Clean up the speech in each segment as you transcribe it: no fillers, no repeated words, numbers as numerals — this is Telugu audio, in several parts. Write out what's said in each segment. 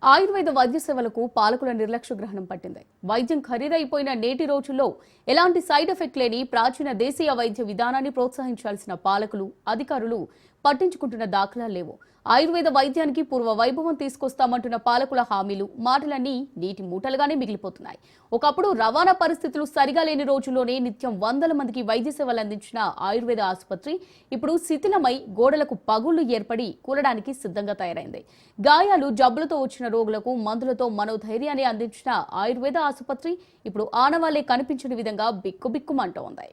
ఆయుర్వేద వైద్య సేవలకు పాలకుల నిర్లక్ష్య గ్రహణం పట్టింది. వైద్యం ఖరీదైపోయిన నేటి రోజుల్లో ఎలాంటి సైడ్ ఎఫెక్ట్ లేని ప్రాచీన దేశీయ వైద్య విధానాన్ని ప్రోత్సహించాల్సిన పాలకులు, అధికారులు పట్టించుకుంటున్న దాఖలాలు లేవు. ఆయుర్వేద వైద్యానికి పూర్వ వైభవం తీసుకొస్తామంటున్న పాలకుల హామీలు, మాటలన్నీ నీటి మూటలుగానే మిగిలిపోతున్నాయి. ఒకప్పుడు రవాణా పరిస్థితులు సరిగా లేని రోజుల్లోనే నిత్యం వందల మందికి వైద్య సేవలు అందించిన ఆయుర్వేద ఆసుపత్రి ఇప్పుడు శిథిలమై గోడలకు పగుళ్లు ఏర్పడి కూలడానికి సిద్ధంగా తయారైంది. గాయాలు, జబ్బులతో వచ్చిన రోగులకు మందులతో మనోధైర్యాన్ని అందించిన ఆయుర్వేద ఆసుపత్రి ఇప్పుడు ఆనవాళ్లే కనిపించని విధంగా బిక్కుబిక్కుమంటోంది.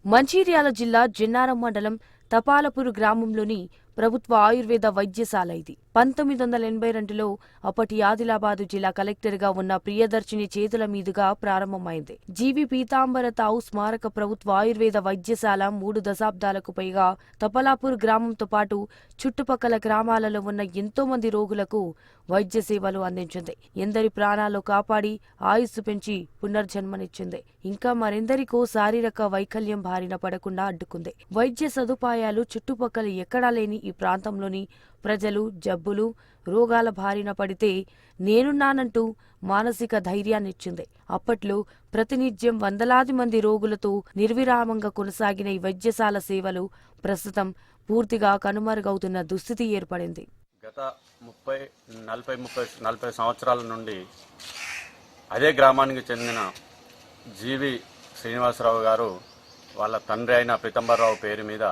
మంచిర్యాల జిల్లా జిన్నారం మండలం తపాలపూరు గ్రామంలోని ప్రభుత్వ ఆయుర్వేద వైద్యశాల ఇది. 1982లో అప్పటి ఆదిలాబాదు జిల్లా కలెక్టర్గా ఉన్న ప్రియదర్శిని చేతుల మీదుగా ప్రారంభమైంది. జీవి పీతాంబరతావు స్మారక ప్రభుత్వ ఆయుర్వేద వైద్యశాల 3 దశాబ్దాలకు పైగా తపాలపూర్ గ్రామంతో పాటు చుట్టుపక్కల గ్రామాలలో ఉన్న ఎంతో మంది రోగులకు వైద్య సేవలు అందించింది. ఎందరి ప్రాణాలు కాపాడి ఆయుస్సు పెంచి పునర్జన్మనిచ్చింది. ఇంకా మరెందరికో శారీరక వైకల్యం బారిన పడకుండా అడ్డుకుంది. వైద్య సదుపాయాలు చుట్టుపక్కల ఎక్కడా లేని ఈ ప్రాంతంలోని ప్రజలు జబ్బులు, రోగాల బారిన పడితే నేనున్నానంటూ మానసిక ధైర్యాన్నిచ్చింది. అప్పట్లో ప్రతినిత్యం వందలాది మంది రోగులతో నిర్విరామంగా కొనసాగిన ఈ వైద్యశాల సేవలు ప్రస్తుతం పూర్తిగా కనుమరుగవుతున్న దుస్థితి ఏర్పడింది. గత 40 సంవత్సరాల నుండి అదే గ్రామానికి చెందిన జీవి శ్రీనివాసరావు గారు వాళ్ళ తండ్రి అయిన పీతాంబరరావు పేరు మీద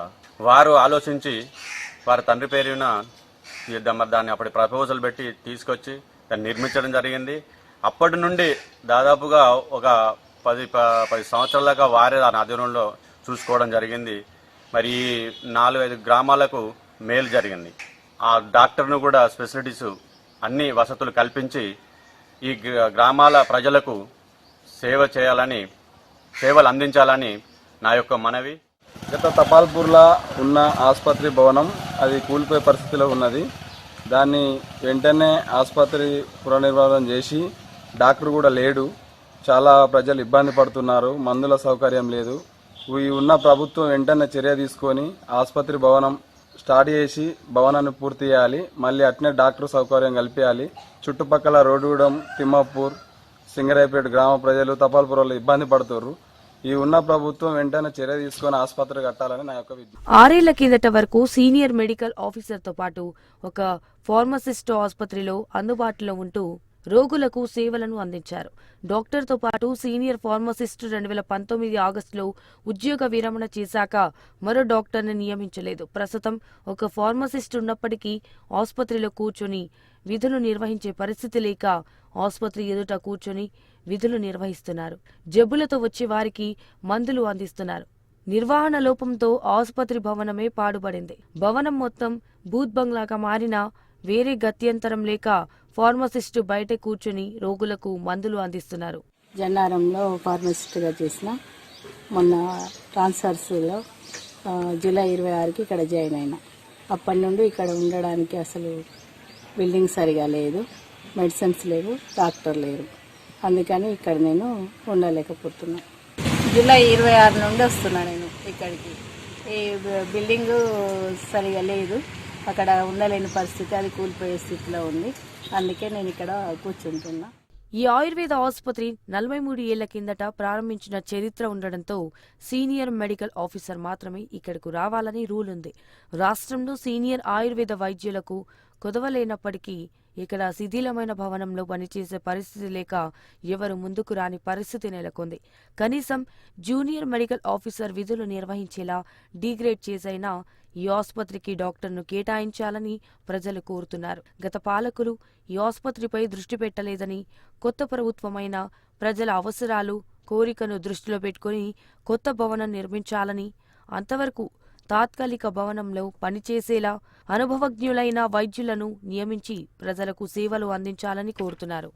వారు ఆలోచించి వారి తండ్రి పేరున దాన్ని అప్పటి ప్రపోజల్ పెట్టి తీసుకొచ్చి దాన్ని నిర్మించడం జరిగింది. అప్పటి నుండి దాదాపుగా ఒక 10 సంవత్సరాల దాకా వారే దాని ఆధీనంలో చూసుకోవడం జరిగింది. మరి 4-5 గ్రామాలకు మేలు జరిగింది. ఆ డాక్టర్ను కూడా ఫెసిలిటీస్ అన్ని వసతులు కల్పించి ఈ గ్రామాల ప్రజలకు సేవలు అందించాలని నా యొక్క మనవి. గత తపాల్పూర్లో ఉన్న ఆసుపత్రి భవనం అది కూలిపోయే పరిస్థితిలో ఉన్నది. దాన్ని వెంటనే ఆసుపత్రి పునర్నిర్మాణం చేసి డాక్టర్ కూడా లేడు. చాలా ప్రజలు ఇబ్బంది పడుతున్నారు. మందుల సౌకర్యం లేదు. ఈ ఉన్న ప్రభుత్వం వెంటనే చర్య తీసుకొని ఆసుపత్రి భవనం స్టార్ట్ చేసి భవనాన్ని పూర్తి చేయాలి. మళ్ళీ అట్నే డాక్టర్ సౌకర్యం కల్పించాలి. చుట్టుపక్కల రోడ్డుగూడెం, తిమ్మాపూర్, సింగరాయపేట గ్రామ ప్రజలు తపాల్పూర్లో ఇబ్బంది పడుతున్నారు. ఈ ఉన్న ప్రభుత్వం వెంటనే చర్య తీసుకొని ఆసుపత్రి కట్టాలని నా యొక్క విజ్ఞప్తి. 6 ఏళ్ల కిందట వరకు సీనియర్ మెడికల్ ఆఫీసర్తో పాటు ఒక ఫార్మసిస్ట్ ఆసుపత్రిలో అందుబాటులో ఉంటూ రోగులకు సేవలను అందించారు. డాక్టర్తో పాటు సీనియర్ ఫార్మసిస్ట్ 2019 ఆగస్టులో ఉద్యోగ విరమణ చేశాక మరో డాక్టర్ని నియమించలేదు. ప్రస్తుతం ఒక ఫార్మసిస్ట్ ఉన్నప్పటికీ ఆసుపత్రిలో కూర్చొని విధులు నిర్వహించే పరిస్థితి లేక ఆసుపత్రి ఎదుట కూర్చొని విధులు నిర్వహిస్తున్నారు. జబ్బులతో వచ్చే వారికి మందులు అందిస్తున్నారు. నిర్వహణ లోపంతో ఆసుపత్రి భవనమే పాడుపడింది. భవనం మొత్తం బూత్ బంగ్లాగా మారినా వేరే గత్యంతరం లేక ఫార్మసిస్టు బయట కూర్చొని రోగులకు మందులు అందిస్తున్నారు. జన్నారంలో ఫార్మసిస్ట్గా చేసిన మొన్న ట్రాన్స్ఫర్స్లో జూలై 26కి ఇక్కడ జాయిన్ అయినా. అప్పటి నుండి ఇక్కడ ఉండడానికి అసలు బిల్డింగ్ సరిగా లేదు, మెడిసిన్స్ లేవు, డాక్టర్ లేరు. అందుకని ఇక్కడ నేను ఉండలేకపోతున్నా. జూలై 26 నుండి వస్తున్నా నేను ఇక్కడికి. ఈ బిల్డింగ్ సరిగా లేదు, అక్కడ ఉండలేని పరిస్థితి, అది కూలిపోయే స్థితిలో ఉంది. అందుకే నేను ఇక్కడ కూర్చుంటున్నా. ఈ ఆయుర్వేద ఆసుపత్రి 43 ఏళ్ల కిందట ప్రారంభించిన చరిత్ర ఉండడంతో సీనియర్ మెడికల్ ఆఫీసర్ మాత్రమే ఇక్కడకు రావాలని రూల్ ఉంది. రాష్ట్రంలో సీనియర్ ఆయుర్వేద వైద్యులకు కొదవలేనప్పటికీ ఇక్కడ శిథిలమైన భవనంలో పనిచేసే పరిస్థితి లేక ఎవరు ముందుకు రాని పరిస్థితి నెలకొంది. కనీసం జూనియర్ మెడికల్ ఆఫీసర్ విధులు నిర్వహించేలా డిగ్రేడ్ చేసైనా ఈ ఆసుపత్రికి డాక్టర్ను కేటాయించాలని ప్రజలు కోరుతున్నారు. గత పాలకులు ఈ ఆసుపత్రిపై దృష్టి పెట్టలేదని, కొత్త ప్రభుత్వమైన ప్రజల అవసరాలు, కోరికను దృష్టిలో పెట్టుకుని కొత్త భవనం నిర్మించాలని, అంతవరకు తాత్కాలిక భవనంలో పనిచేసేలా అనుభవజ్ఞులైన వైద్యులను నియమించి ప్రజలకు సేవలు అందించాలని కోరుతున్నారు.